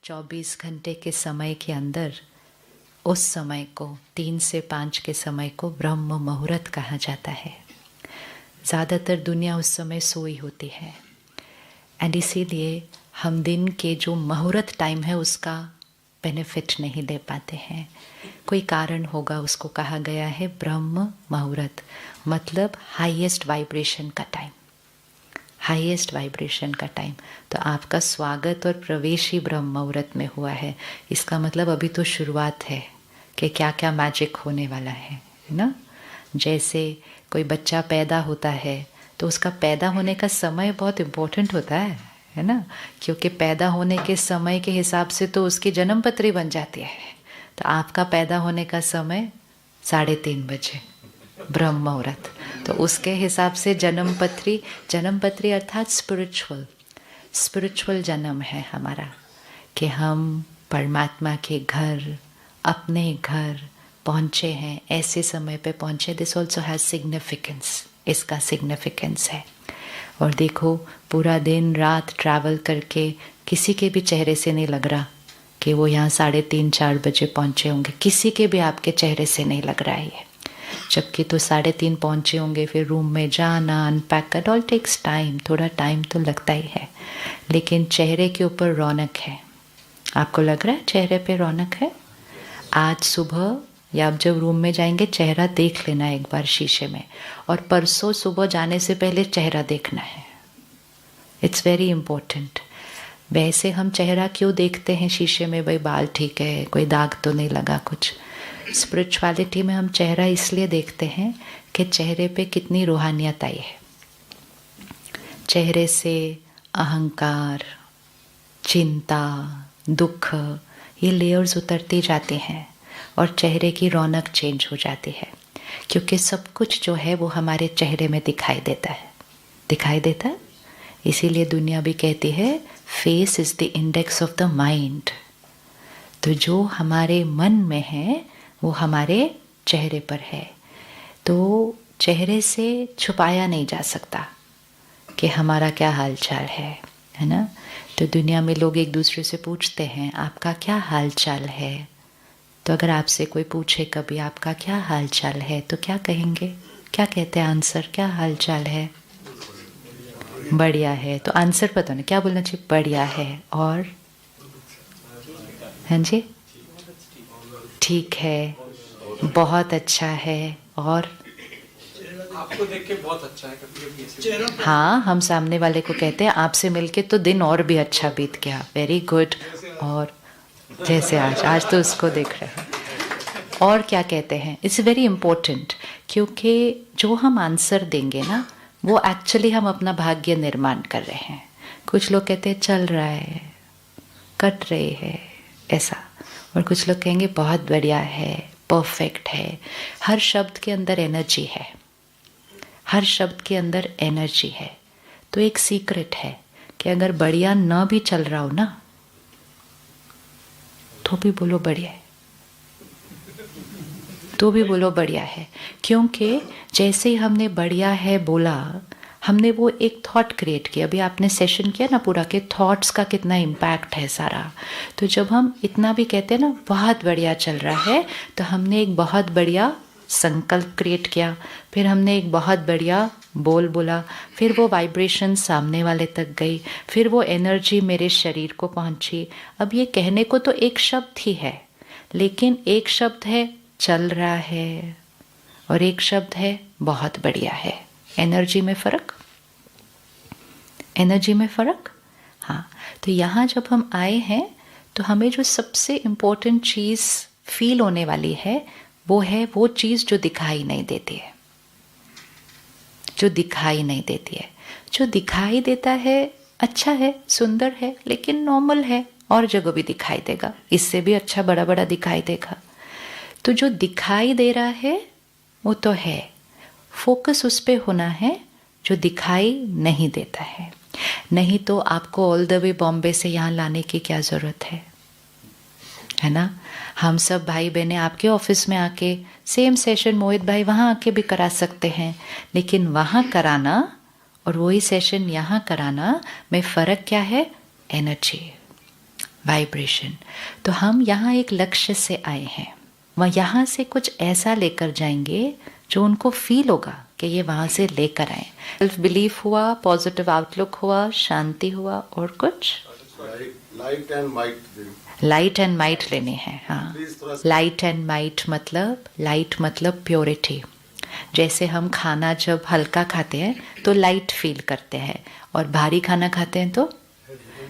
24 घंटे के समय के अंदर उस समय को 3 से 5 के समय को ब्रह्म मुहूर्त कहा जाता है। ज़्यादातर दुनिया उस समय सोई होती है एंड इसीलिए हम दिन के जो मुहूर्त टाइम है उसका बेनिफिट नहीं ले पाते हैं। कोई कारण होगा, उसको कहा गया है ब्रह्म मुहूर्त, मतलब हाईएस्ट वाइब्रेशन का टाइम, हाईएस्ट वाइब्रेशन का टाइम। तो आपका स्वागत और प्रवेश ही ब्रह्म मुहूर्त में हुआ है। इसका मतलब अभी तो शुरुआत है कि क्या क्या मैजिक होने वाला है ना। जैसे कोई बच्चा पैदा होता है तो उसका पैदा होने का समय बहुत इम्पोर्टेंट होता है ना, क्योंकि पैदा होने के समय के हिसाब से तो उसकी जन्म पत्री बन जाती है। तो आपका पैदा होने का समय 3:30 बजे ब्रह्म मुहूर्त, तो उसके हिसाब से जन्म पत्री अर्थात स्पिरिचुअल जन्म है हमारा, कि हम परमात्मा के घर, अपने घर पहुँचे हैं, ऐसे समय पे पहुँचे। दिस ऑल्सो हैज़ सिग्निफिकेंस, इसका सिग्निफिकेंस है। और देखो, पूरा दिन रात ट्रैवल करके किसी के भी चेहरे से नहीं लग रहा कि वो यहाँ 3:30-4 बजे पहुँचे होंगे, किसी के भी आपके चेहरे से नहीं लग रहा है ये। जबकि तो 3:30 पहुँचे होंगे, फिर रूम में जाना, unpack, it all takes time, थोड़ा टाइम तो लगता ही है, लेकिन चेहरे के ऊपर रौनक है। आपको लग रहा है चेहरे पे रौनक है? आज सुबह या आप जब रूम में जाएंगे चेहरा देख लेना एक बार शीशे में, और परसों सुबह जाने से पहले चेहरा देखना है। It's very important. वैसे हम चेहरा क्यों देखते हैं शीशे में? भाई बाल ठीक है, कोई दाग तो नहीं लगा कुछ। स्पिरिचुअलिटी में हम चेहरा इसलिए देखते हैं कि चेहरे पे कितनी रूहानियत आई है। चेहरे से अहंकार, चिंता, दुख, ये लेयर्स उतरती जाती हैं और चेहरे की रौनक चेंज हो जाती है, क्योंकि सब कुछ जो है वो हमारे चेहरे में दिखाई देता है। इसीलिए दुनिया भी कहती है face is the index of the mind. तो जो हमारे मन में है वो हमारे चेहरे पर है। तो चेहरे से छुपाया नहीं जा सकता कि हमारा क्या हाल चाल है ना। तो दुनिया में लोग एक दूसरे से पूछते हैं आपका क्या हाल चाल है। तो अगर आपसे कोई पूछे कभी आपका क्या हाल चाल है तो क्या कहेंगे? क्या कहते हैं आंसर? क्या हाल चाल है? बढ़िया है। तो आंसर पता नहीं क्या बोलना चाहिए? बढ़िया है। और हाँ जी, ठीक है, बहुत अच्छा है। और आपको देख के बहुत अच्छा है कभी। हाँ, हम सामने वाले को कहते हैं आपसे मिलके तो दिन और भी अच्छा बीत गया, वेरी गुड। और जैसे आज तो उसको देख रहे हैं। और क्या कहते हैं? इट्स वेरी इम्पोर्टेंट, क्योंकि जो हम आंसर देंगे ना वो एक्चुअली हम अपना भाग्य निर्माण कर रहे हैं। कुछ लोग कहते हैं चल रहा है, कट रहे है, ऐसा। और कुछ लोग कहेंगे बहुत बढ़िया है, परफेक्ट है। हर शब्द के अंदर एनर्जी है, हर शब्द के अंदर एनर्जी है। तो एक सीक्रेट है कि अगर बढ़िया ना भी चल रहा हो ना तो भी बोलो बढ़िया है, तो भी बोलो बढ़िया है। क्योंकि जैसे ही हमने बढ़िया है बोला, हमने वो एक थॉट क्रिएट किया। अभी आपने सेशन किया ना पूरा, के थॉट्स का कितना इम्पैक्ट है सारा। तो जब हम इतना भी कहते हैं ना बहुत बढ़िया चल रहा है, तो हमने एक बहुत बढ़िया संकल्प क्रिएट किया, फिर हमने एक बहुत बढ़िया बोला, फिर वो वाइब्रेशन सामने वाले तक गई, फिर वो एनर्जी मेरे शरीर को पहुंची। अब ये कहने को तो एक शब्द ही है, लेकिन एक शब्द है चल रहा है और एक शब्द है बहुत बढ़िया है। एनर्जी में फ़र्क, एनर्जी में फ़र्क। हाँ, तो यहाँ जब हम आए हैं तो हमें जो सबसे इम्पोर्टेंट चीज़ फील होने वाली है वो है वो चीज़ जो दिखाई नहीं देती है, जो दिखाई नहीं देती है। जो दिखाई देता है अच्छा है, सुंदर है, लेकिन नॉर्मल है, और जगह भी दिखाई देगा, इससे भी अच्छा बड़ा बड़ा दिखाई देगा। तो जो दिखाई दे रहा है वो तो है, फोकस उस पे होना है जो दिखाई नहीं देता है। नहीं तो आपको ऑल द वे बॉम्बे से यहाँ लाने की क्या ज़रूरत है ना। हम सब भाई बहनें आपके ऑफिस में आके सेम सेशन मोहित भाई वहाँ आके भी करा सकते हैं, लेकिन वहाँ कराना और वही सेशन यहाँ कराना में फ़र्क क्या है? एनर्जी। वाइब्रेशन। तो हम यहाँ एक लक्ष्य से आए हैं, वह यहाँ से कुछ ऐसा लेकर जाएंगे जो उनको फील होगा कि ये वहाँ से लेकर आए। सेल्फ बिलीफ हुआ, पॉजिटिव आउटलुक हुआ, शांति हुआ, और कुछ light and might. Light and might लेने हैं। हाँ, लाइट एंड माइट मतलब, लाइट मतलब प्योरिटी। जैसे हम खाना जब हल्का खाते हैं तो लाइट फील करते हैं, और भारी खाना खाते हैं तो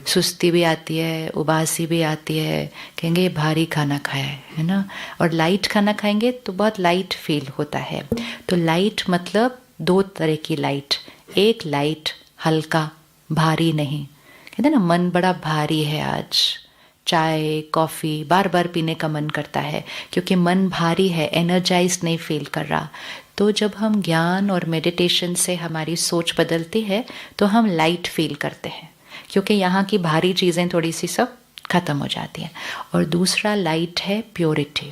सुस्ती भी आती है, उबासी भी आती है, कहेंगे ये भारी खाना खाया है ना। और लाइट खाना खाएंगे तो बहुत लाइट फील होता है। तो लाइट मतलब दो तरह की लाइट। एक लाइट हल्का, भारी नहीं। कहते ना मन बड़ा भारी है आज, चाय कॉफ़ी बार बार पीने का मन करता है क्योंकि मन भारी है, एनर्जाइज नहीं फील कर रहा। तो जब हम ज्ञान और मेडिटेशन से हमारी सोच बदलती है तो हम लाइट फील करते हैं, क्योंकि यहाँ की भारी चीज़ें थोड़ी सी सब खत्म हो जाती हैं। और दूसरा लाइट है प्योरिटी।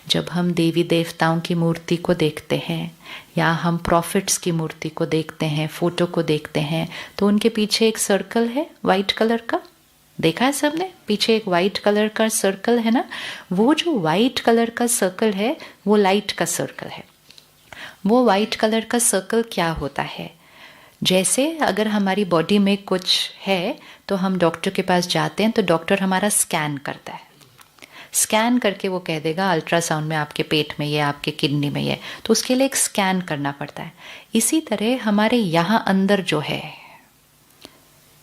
जब हम देवी देवताओं की मूर्ति को देखते हैं या हम प्रॉफिट्स की मूर्ति को देखते हैं, फोटो को देखते हैं, तो उनके पीछे एक सर्कल है वाइट कलर का। देखा है सबने? पीछे एक वाइट कलर का सर्कल है ना। वो जो वाइट कलर का सर्कल है वो लाइट का सर्कल है। वो वाइट कलर का सर्कल क्या होता है? जैसे अगर हमारी बॉडी में कुछ है तो हम डॉक्टर के पास जाते हैं तो डॉक्टर हमारा स्कैन करता है। स्कैन करके वो कह देगा अल्ट्रासाउंड में आपके पेट में ये, आपके किडनी में ये, तो उसके लिए एक स्कैन करना पड़ता है। इसी तरह हमारे यहाँ अंदर जो है,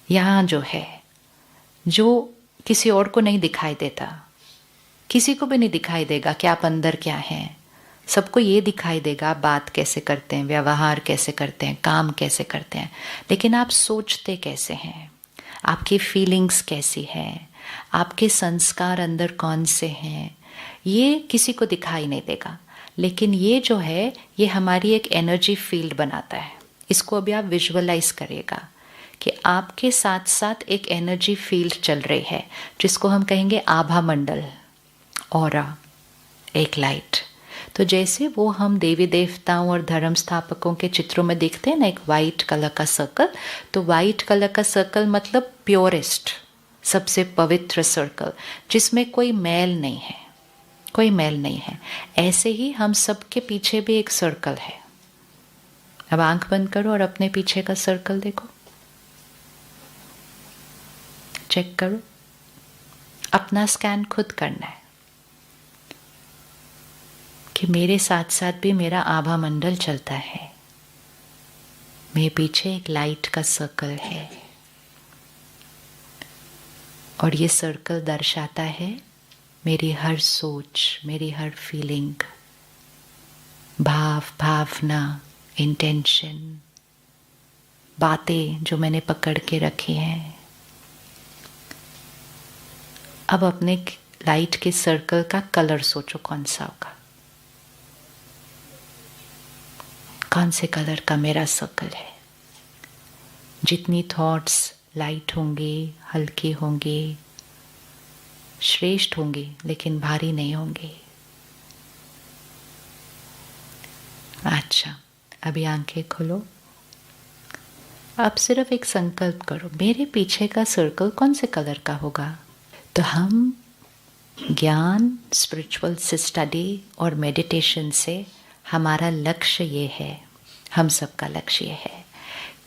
यहाँ जो है, जो किसी और को नहीं दिखाई देता, किसी को भी नहीं दिखाई देगा कि आप अंदर क्या हैं। सबको ये दिखाई देगा आप बात कैसे करते हैं, व्यवहार कैसे करते हैं, काम कैसे करते हैं, लेकिन आप सोचते कैसे हैं, आपकी फीलिंग्स कैसी हैं, आपके संस्कार अंदर कौन से हैं, ये किसी को दिखाई नहीं देगा। लेकिन ये जो है ये हमारी एक एनर्जी फील्ड बनाता है। इसको अभी आप विजुअलाइज करिएगा कि आपके साथ साथ एक एनर्जी फील्ड चल रही है जिसको हम कहेंगे आभा मंडल, ऑरा, एक लाइट। तो जैसे वो हम देवी देवताओं और धर्म स्थापकों के चित्रों में देखते हैं ना, एक वाइट कलर का सर्कल, तो वाइट कलर का सर्कल मतलब प्योरेस्ट, सबसे पवित्र सर्कल, जिसमें कोई मैल नहीं है, कोई मैल नहीं है। ऐसे ही हम सबके पीछे भी एक सर्कल है। अब आंख बंद करो और अपने पीछे का सर्कल देखो, चेक करो। अपना स्कैन खुद करना है कि मेरे साथ साथ भी मेरा आभा मंडल चलता है, मेरे पीछे एक लाइट का सर्कल है, और ये सर्कल दर्शाता है मेरी हर सोच, मेरी हर फीलिंग, भाव, भावना, इंटेंशन, बातें जो मैंने पकड़ के रखी हैं। अब अपने लाइट के सर्कल का कलर सोचो कौन सा होगा, कौन से कलर का मेरा सर्कल है। जितनी थॉट्स लाइट होंगी, हल्की होंगी, श्रेष्ठ होंगी, लेकिन भारी नहीं होंगी। अच्छा, अभी आंखें खोलो। अब सिर्फ एक संकल्प करो, मेरे पीछे का सर्कल कौन से कलर का होगा। तो हम ज्ञान, स्पिरिचुअल स्टडी और मेडिटेशन से हमारा लक्ष्य ये है, हम सबका लक्ष्य ये है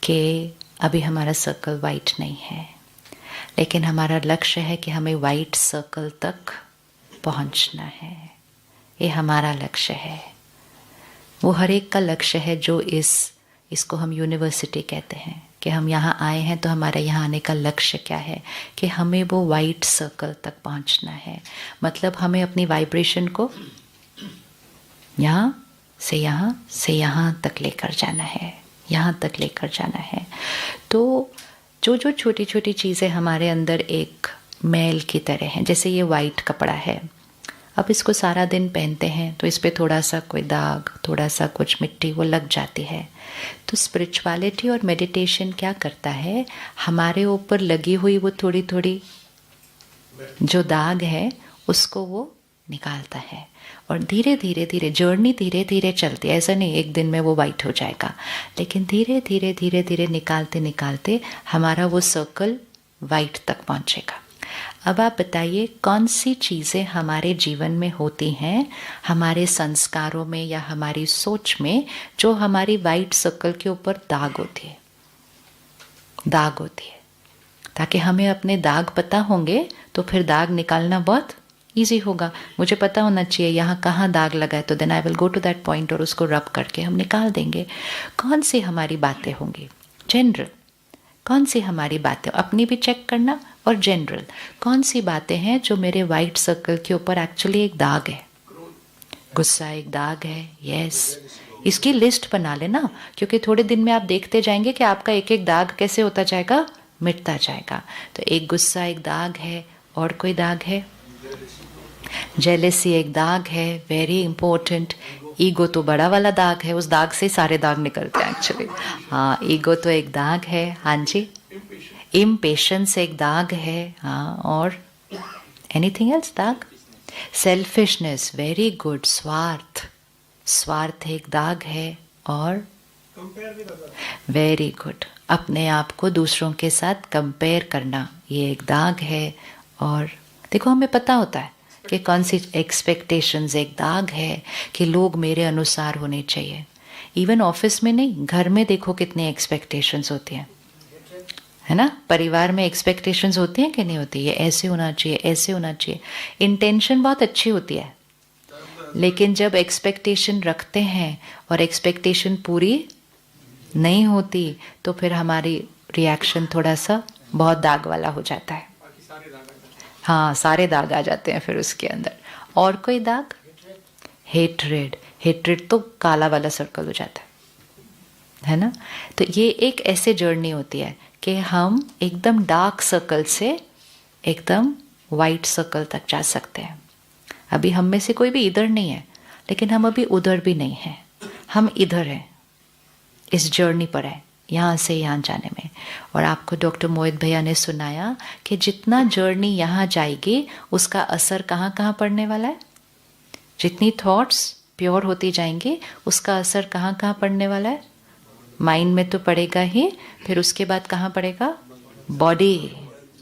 कि अभी हमारा सर्कल वाइट नहीं है, लेकिन हमारा लक्ष्य है कि हमें वाइट सर्कल तक पहुंचना है। ये हमारा लक्ष्य है। वो हर एक का लक्ष्य है जो इसको हम यूनिवर्सिटी कहते हैं कि हम यहाँ आए हैं तो हमारा यहाँ आने का लक्ष्य क्या है कि हमें वो वाइट सर्कल तक पहुँचना है। मतलब हमें अपनी वाइब्रेशन को यहाँ से यहाँ तक लेकर जाना है, यहाँ तक लेकर जाना है। तो जो छोटी छोटी चीज़ें हमारे अंदर एक मैल की तरह हैं, जैसे ये वाइट कपड़ा है, अब इसको सारा दिन पहनते हैं तो इस पर थोड़ा सा कोई दाग, थोड़ा सा कुछ मिट्टी वो लग जाती है। तो स्पिरिचुअलिटी और मेडिटेशन क्या करता है, हमारे ऊपर लगी हुई वो थोड़ी थोड़ी जो दाग है उसको वो निकालता है। और धीरे धीरे जर्नी धीरे धीरे चलती है। ऐसा नहीं एक दिन में वो वाइट हो जाएगा, लेकिन धीरे धीरे निकालते निकालते हमारा वो सर्कल वाइट तक पहुंचेगा। अब आप बताइए कौन सी चीज़ें हमारे जीवन में होती हैं, हमारे संस्कारों में या हमारी सोच में, जो हमारी वाइट सर्कल के ऊपर दाग होती है, दाग होती है। ताकि हमें अपने दाग पता होंगे तो फिर दाग निकालना बहुत ईजी होगा। मुझे पता होना चाहिए यहाँ कहाँ दाग लगा है, तो then I will go to that point और उसको रब करके हम निकाल देंगे। कौन सी हमारी बातें होंगी जनरल, कौन सी हमारी बातें, अपनी भी चेक करना, और जनरल कौन सी बातें हैं जो मेरे वाइट सर्कल के ऊपर एक्चुअली एक दाग है। गुस्सा एक दाग है, यस। इसकी लिस्ट बना लेना, क्योंकि थोड़े दिन में आप देखते जाएंगे कि आपका एक एक दाग कैसे होता जाएगा, मिटता जाएगा। तो एक गुस्सा एक दाग है, और कोई दाग है, जेलेसी एक दाग है, वेरी इंपॉर्टेंट। ईगो तो बड़ा वाला दाग है, उस दाग से सारे दाग निकलते हैं एक्चुअली। हाँ, ईगो तो एक दाग है। हाँ जी, इम्पेशेंस एक दाग है। हाँ, और एनीथिंग एल्स दाग? Selfishness, very good. स्वार्थ, स्वार्थ एक दाग है। और वेरी गुड, अपने आप को दूसरों के साथ कंपेयर करना, ये एक दाग है। और देखो, हमें पता होता है कि कौन सी एक्सपेक्टेशंस एक दाग है, कि लोग मेरे अनुसार होने चाहिए। इवन ऑफिस में नहीं, घर में देखो कितनी एक्सपेक्टेशंस होती हैं, है ना। परिवार में एक्सपेक्टेशंस होती हैं कि नहीं होती? ये ऐसे होना चाहिए, ऐसे होना चाहिए। इंटेंशन बहुत अच्छी होती है, लेकिन जब एक्सपेक्टेशन रखते हैं और एक्सपेक्टेशन पूरी नहीं होती, तो फिर हमारी रिएक्शन थोड़ा सा बहुत दाग वाला हो जाता है। हाँ, सारे दाग आ जाते हैं फिर उसके अंदर। और कोई दाग? हेट्रेड, हेट्रेड तो काला वाला सर्कल हो जाता है ना। तो ये एक ऐसे जर्नी होती है कि हम एकदम डार्क सर्कल से एकदम वाइट सर्कल तक जा सकते हैं। अभी हम में से कोई भी इधर नहीं है, लेकिन हम अभी उधर भी नहीं हैं, हम इधर हैं, इस जर्नी पर है, यहाँ से यहाँ जाने में। और आपको डॉक्टर मोहित भैया ने सुनाया कि जितना जर्नी यहाँ जाएगी, उसका असर कहाँ कहाँ पड़ने वाला है। जितनी थॉट्स प्योर होती जाएंगी, उसका असर कहाँ कहाँ पड़ने वाला है। माइंड में तो पड़ेगा ही, फिर उसके बाद कहाँ पड़ेगा? बॉडी,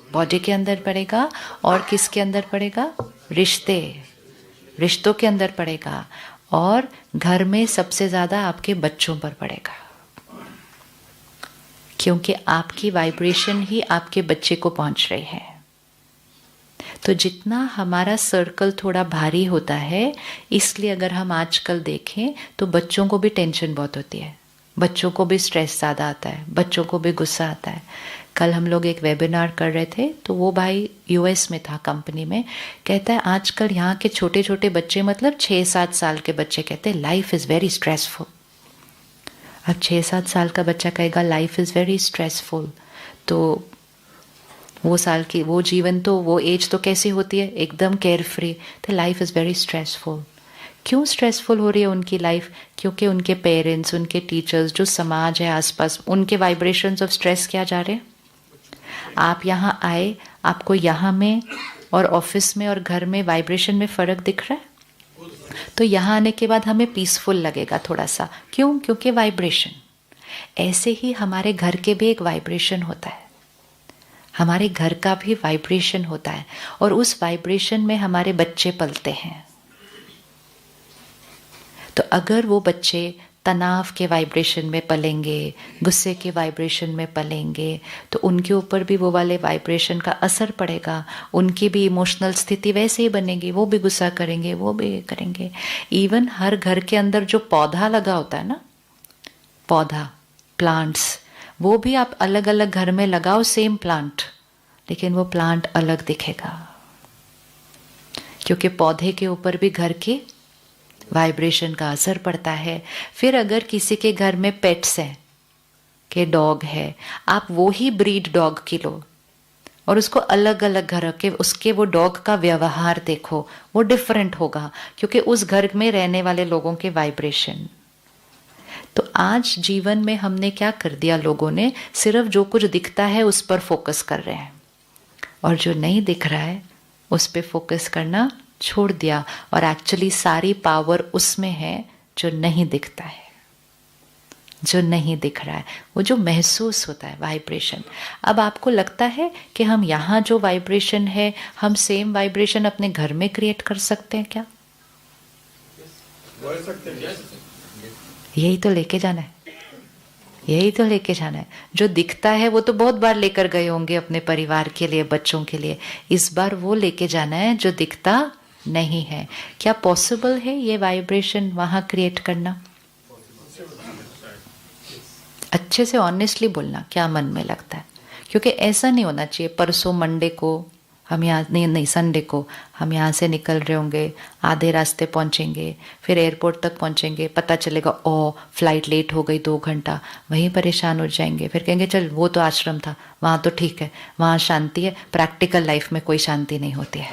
बॉडी के अंदर पड़ेगा। और किसके अंदर पड़ेगा? रिश्ते, रिश्तों के अंदर पड़ेगा। और घर में सबसे ज़्यादा आपके बच्चों पर पड़ेगा, क्योंकि आपकी वाइब्रेशन ही आपके बच्चे को पहुंच रही है। तो जितना हमारा सर्कल थोड़ा भारी होता है, इसलिए अगर हम आजकल देखें तो बच्चों को भी टेंशन बहुत होती है, बच्चों को भी स्ट्रेस ज़्यादा आता है, बच्चों को भी गुस्सा आता है। कल हम लोग एक वेबिनार कर रहे थे, तो वो भाई यूएस में था कंपनी में, कहता है आजकल यहाँ के छोटे छोटे बच्चे, मतलब 6-7 साल के बच्चे, कहते हैं लाइफ इज़ वेरी स्ट्रेसफुल। अब 6-7 साल का बच्चा कहेगा लाइफ इज़ वेरी स्ट्रेसफुल, तो वो साल की वो जीवन, तो वो एज तो कैसी होती है, एकदम केयर फ्री। तो लाइफ इज़ वेरी स्ट्रेसफुल। क्यों स्ट्रेसफुल हो रही है उनकी लाइफ? क्योंकि उनके पेरेंट्स, उनके टीचर्स, जो समाज है आसपास, उनके वाइब्रेशंस ऑफ स्ट्रेस क्या जा रहे हैं। आप यहाँ आए, आपको यहाँ में और ऑफिस में और घर में वाइब्रेशन में फ़र्क दिख रहा है? तो यहाँ आने के बाद हमें पीसफुल लगेगा थोड़ा सा। क्यों? क्योंकि वाइब्रेशन। ऐसे ही हमारे घर के भी एक वाइब्रेशन होता है, हमारे घर का भी वाइब्रेशन होता है, और उस वाइब्रेशन में हमारे बच्चे पलते हैं। तो अगर वो बच्चे तनाव के वाइब्रेशन में पलेंगे, गुस्से के वाइब्रेशन में पलेंगे, तो उनके ऊपर भी वो वाले वाइब्रेशन का असर पड़ेगा। उनकी भी इमोशनल स्थिति वैसे ही बनेगी, वो भी गुस्सा करेंगे, वो भी करेंगे। इवन हर घर के अंदर जो पौधा लगा होता है ना, पौधा, प्लांट्स, वो भी आप अलग अलग घर में लगाओ सेम प्लांट, लेकिन वो प्लांट अलग दिखेगा, क्योंकि पौधे के ऊपर भी घर के वाइब्रेशन का असर पड़ता है। फिर अगर किसी के घर में पेट्स हैं, के डॉग है, आप वो ही ब्रीड डॉग की लो और उसको अलग अलग घर के उसके वो डॉग का व्यवहार देखो, वो डिफरेंट होगा, क्योंकि उस घर में रहने वाले लोगों के वाइब्रेशन। तो आज जीवन में हमने क्या कर दिया, लोगों ने सिर्फ जो कुछ दिखता है उस पर फोकस कर रहे हैं, और जो नहीं दिख रहा है उस पर फोकस करना छोड़ दिया। और एक्चुअली सारी पावर उसमें है जो नहीं दिखता है। जो नहीं दिख रहा है, वो जो महसूस होता है वाइब्रेशन। अब आपको लगता है कि हम यहाँ जो वाइब्रेशन है, हम सेम वाइब्रेशन अपने घर में क्रिएट कर सकते हैं क्या? बोल सकते हैं। यही तो लेके जाना है, यही तो लेके जाना है। जो दिखता है वो तो बहुत बार लेकर गए होंगे अपने परिवार के लिए, बच्चों के लिए। इस बार वो लेके जाना है जो दिखता नहीं है। क्या पॉसिबल है ये वाइब्रेशन वहां क्रिएट करना? अच्छे से ऑनेस्टली बोलना क्या मन में लगता है, क्योंकि ऐसा नहीं होना चाहिए परसों मंडे को हम यहाँ नहीं संडे को हम यहाँ से निकल रहे होंगे, आधे रास्ते पहुँचेंगे, फिर एयरपोर्ट तक पहुँचेंगे, पता चलेगा ओ फ्लाइट लेट हो गई 2 घंटा, वहीं परेशान हो जाएंगे। फिर कहेंगे चल वो तो आश्रम था, वहाँ तो ठीक है, वहाँ शांति है। प्रैक्टिकल लाइफ में कोई शांति नहीं होती है।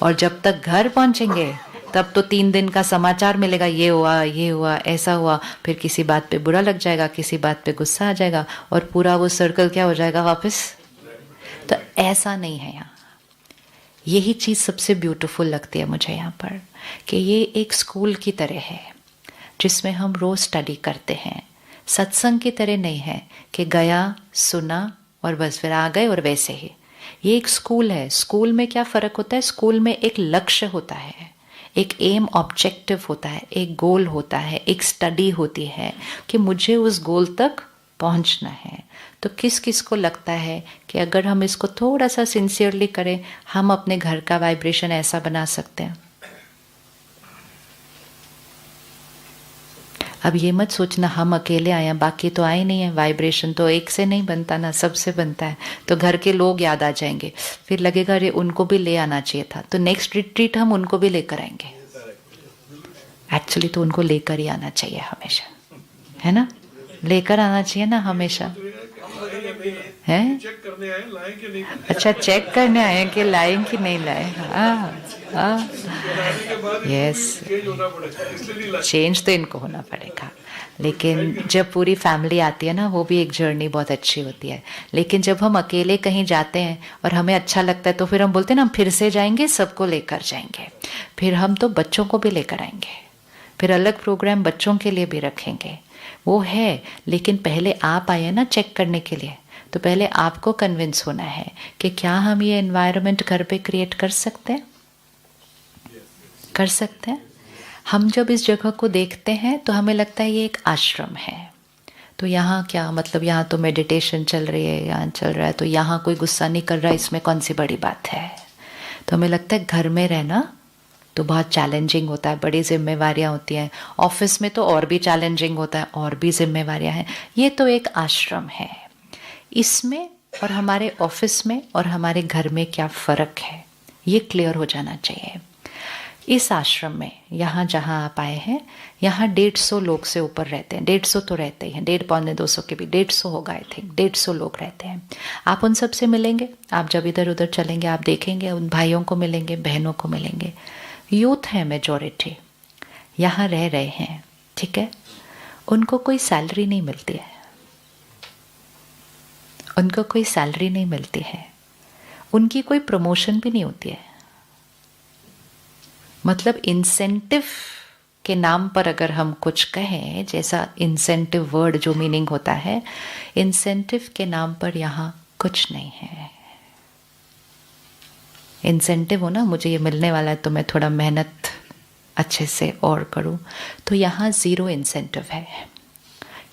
और जब तक घर पहुँचेंगे तब तो 3 दिन का समाचार मिलेगा, ये हुआ ऐसा हुआ, फिर किसी बात पे बुरा लग जाएगा, किसी बात पे गुस्सा आ जाएगा, और पूरा वो सर्कल क्या हो जाएगा वापस। तो ऐसा नहीं है यहाँ। यही चीज़ सबसे ब्यूटीफुल लगती है मुझे यहाँ पर, कि ये एक स्कूल की तरह है जिसमें हम रोज़ स्टडी करते हैं। सत्संग की तरह नहीं है कि गया सुना और बस फिर आ गए और वैसे ही। ये एक स्कूल है। स्कूल में क्या फ़र्क होता है? स्कूल में एक लक्ष्य होता है, एक एम ऑब्जेक्टिव होता है, एक गोल होता है, एक स्टडी होती है कि मुझे उस गोल तक पहुंचना है। तो किस किस को लगता है कि अगर हम इसको थोड़ा सा सिंसियरली करें, हम अपने घर का वाइब्रेशन ऐसा बना सकते हैं? अब ये मत सोचना हम अकेले आए हैं, बाकी तो आए नहीं है। वाइब्रेशन तो एक से नहीं बनता ना, सबसे बनता है। तो घर के लोग याद आ जाएंगे, फिर लगेगा अरे उनको भी ले आना चाहिए था, तो नेक्स्ट रिट्रीट हम उनको भी लेकर आएंगे। एक्चुअली तो उनको लेकर ही आना चाहिए हमेशा, है ना? लेकर आना चाहिए ना हमेशा, है? चेक करने आए, लाए कि नहीं? अच्छा, चेक करने आए कि लाए कि नहीं लाए। यस, चेंज तो इनको होना पड़ेगा। लेकिन जब पूरी फैमिली आती है ना, वो भी एक जर्नी बहुत अच्छी होती है। लेकिन जब हम अकेले कहीं जाते हैं और हमें अच्छा लगता है, तो फिर हम बोलते हैं ना, हम फिर से जाएंगे, सबको लेकर जाएंगे। फिर हम तो बच्चों को भी लेकर आएंगे, फिर अलग प्रोग्राम बच्चों के लिए भी रखेंगे। वो है, लेकिन पहले आप आए ना चेक करने के लिए, तो पहले आपको कन्विंस होना है कि क्या हम ये एनवायरनमेंट घर पे क्रिएट कर सकते हैं? कर सकते हैं। हम जब इस जगह को देखते हैं तो हमें लगता है ये एक आश्रम है, तो यहाँ क्या मतलब, यहाँ तो मेडिटेशन चल रही है, यहाँ चल रहा है, तो यहाँ कोई गुस्सा नहीं कर रहा है, इसमें कौन सी बड़ी बात है। तो हमें लगता है घर में रहना तो बहुत चैलेंजिंग होता है, बड़ी जिम्मेवारियाँ होती हैं। ऑफिस में तो और भी चैलेंजिंग होता है, और भी जिम्मेवारियाँ हैं। ये तो एक आश्रम है। इसमें और हमारे ऑफिस में और हमारे घर में क्या फ़र्क है, ये क्लियर हो जाना चाहिए। इस आश्रम में यहाँ जहाँ आप आए हैं, यहाँ 150 लोग से ऊपर रहते हैं। 150 तो रहते ही हैं, 150 पौने 200 के भी 150 होगा आई थिंक। 150 लोग रहते हैं। आप उन सब से मिलेंगे, आप जब इधर उधर चलेंगे आप देखेंगे, उन भाइयों को मिलेंगे, बहनों को मिलेंगे। यूथ है मेजॉरिटी, यहाँ रह रहे हैं, ठीक है। उनको कोई सैलरी नहीं मिलती है, उनको कोई सैलरी नहीं मिलती है, उनकी कोई प्रमोशन भी नहीं होती है। मतलब इंसेंटिव के नाम पर अगर हम कुछ कहें, जैसा इंसेंटिव वर्ड जो मीनिंग होता है, इंसेंटिव के नाम पर यहाँ कुछ नहीं है। इंसेंटिव हो ना, मुझे ये मिलने वाला है तो मैं थोड़ा मेहनत अच्छे से और करूँ, तो यहाँ ज़ीरो इंसेंटिव है,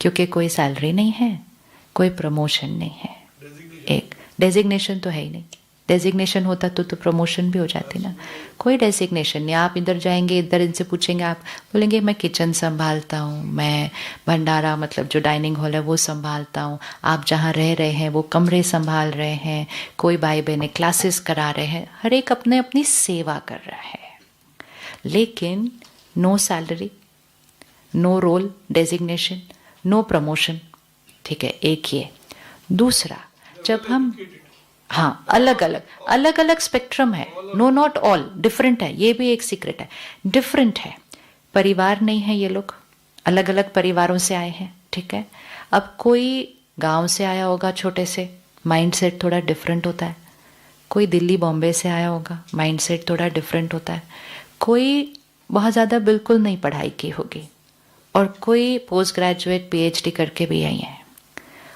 क्योंकि कोई सैलरी नहीं है, कोई प्रमोशन नहीं है। एक डेजिग्नेशन तो है ही नहीं। डेजिग्नेशन होता तो प्रमोशन भी हो जाती ना। कोई डेजिग्नेशन नहीं। आप इधर जाएंगे, इधर इनसे पूछेंगे, आप बोलेंगे मैं किचन संभालता हूँ, मैं भंडारा मतलब जो डाइनिंग हॉल है वो संभालता हूँ, आप जहाँ रह रहे हैं वो कमरे संभाल रहे हैं, कोई भाई बहने क्लासेस करा रहे हैं, हर एक अपने अपनी सेवा कर रहा है। लेकिन no salary, no role designation, no promotion, ठीक है, एक ये। दूसरा, जब हम हाँ अलग अलग स्पेक्ट्रम है, नो नॉट ऑल, डिफरेंट है, ये भी एक सीक्रेट है, डिफरेंट है। परिवार नहीं है, ये लोग अलग अलग परिवारों से आए हैं, ठीक है। अब कोई गांव से आया होगा छोटे से, माइंडसेट थोड़ा डिफरेंट होता है। कोई दिल्ली बॉम्बे से आया होगा, माइंडसेट थोड़ा डिफरेंट होता है। कोई बहुत ज़्यादा बिल्कुल नहीं पढ़ाई की होगी, और कोई पोस्ट ग्रेजुएट PhD करके भी आई हैं,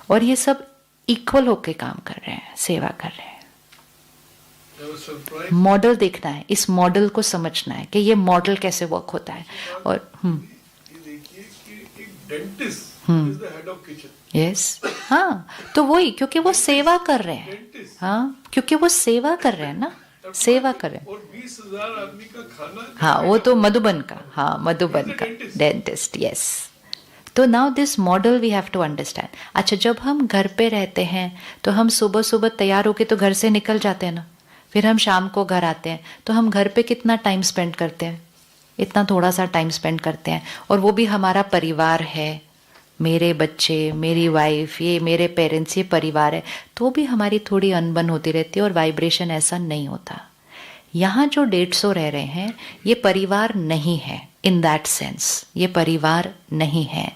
और ये सब इक्वल होके काम कर रहे हैं, सेवा कर रहे हैं। मॉडल देखना है, इस मॉडल को समझना है कि ये मॉडल कैसे वर्क होता है। और देखिए कि एक dentist is the head of kitchen. Yes, हाँ, तो वही, क्योंकि वो सेवा कर रहे हैं। हाँ, क्योंकि वो सेवा कर रहे हैं ना, सेवा कर रहे हैं। और 20,000 आदमी का खाना, हाँ, वो तो मधुबन का, हाँ, मधुबन का डेंटिस्ट। यस, तो now this model we have to understand. अच्छा, जब हम घर पे रहते हैं तो हम सुबह सुबह तैयार होके तो घर से निकल जाते हैं ना, फिर हम शाम को घर आते हैं, तो हम घर पे कितना टाइम स्पेंड करते हैं? इतना थोड़ा सा टाइम स्पेंड करते हैं, और वो भी हमारा परिवार है, मेरे बच्चे, मेरी वाइफ, ये मेरे पेरेंट्स, ये परिवार है, तो भी हमारी थोड़ी अनबन होती रहती है और वाइब्रेशन ऐसा नहीं होता। यहाँ जो 150 रह रहे हैं, ये परिवार नहीं है, इन दैट सेंस ये परिवार नहीं है।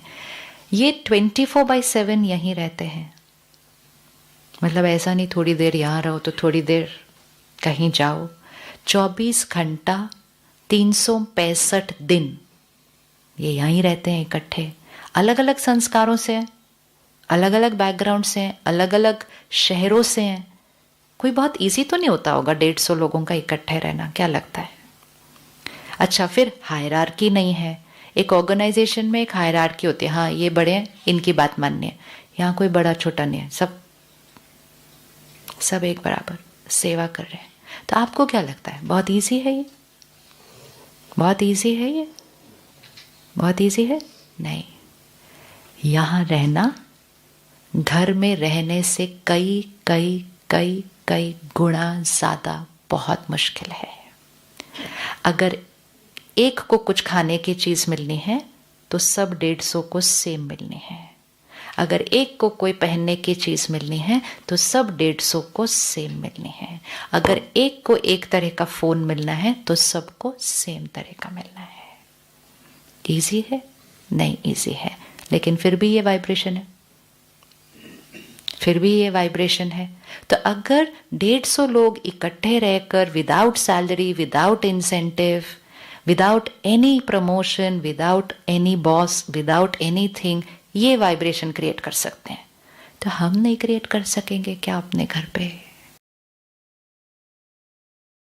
ये 24/7 यहीं रहते हैं, मतलब ऐसा नहीं थोड़ी देर यहाँ रहो तो थोड़ी देर कहीं जाओ। 24 घंटा 365 दिन ये यहीं रहते हैं इकट्ठे, अलग अलग संस्कारों से हैं, अलग अलग बैकग्राउंड से हैं, अलग अलग शहरों से हैं। कोई बहुत इजी तो नहीं होता होगा 150 लोगों का इकट्ठे रहना, क्या लगता है? अच्छा, फिर हायरार्की नहीं है। एक ऑर्गेनाइजेशन में एक हायरार्की होती है, हाँ ये बड़े हैं, इनकी बात माननी है। यहाँ कोई बड़ा छोटा नहीं है, सब एक बराबर सेवा कर रहे हैं। तो आपको क्या लगता है, बहुत इजी है ये? बहुत इजी है ये? बहुत इजी है? नहीं, यहाँ रहना घर में रहने से कई कई कई कई गुना ज़्यादा बहुत मुश्किल है। अगर एक को कुछ खाने की चीज़ मिलनी है तो सब 150 को सेम मिलनी है। अगर एक को कोई पहनने की चीज़ मिलनी है तो सब 150 को सेम मिलनी है। अगर एक को एक तरह का फ़ोन मिलना है तो सबको सेम तरह का मिलना है। इजी है? नहीं इजी है, लेकिन फिर भी ये वाइब्रेशन है, फिर भी ये वाइब्रेशन है। तो अगर 150 लोग इकट्ठे रहकर without salary, without incentive, without any promotion, without any boss, without anything ये वाइब्रेशन क्रिएट कर सकते हैं, तो हम नहीं क्रिएट कर सकेंगे क्या अपने घर पे?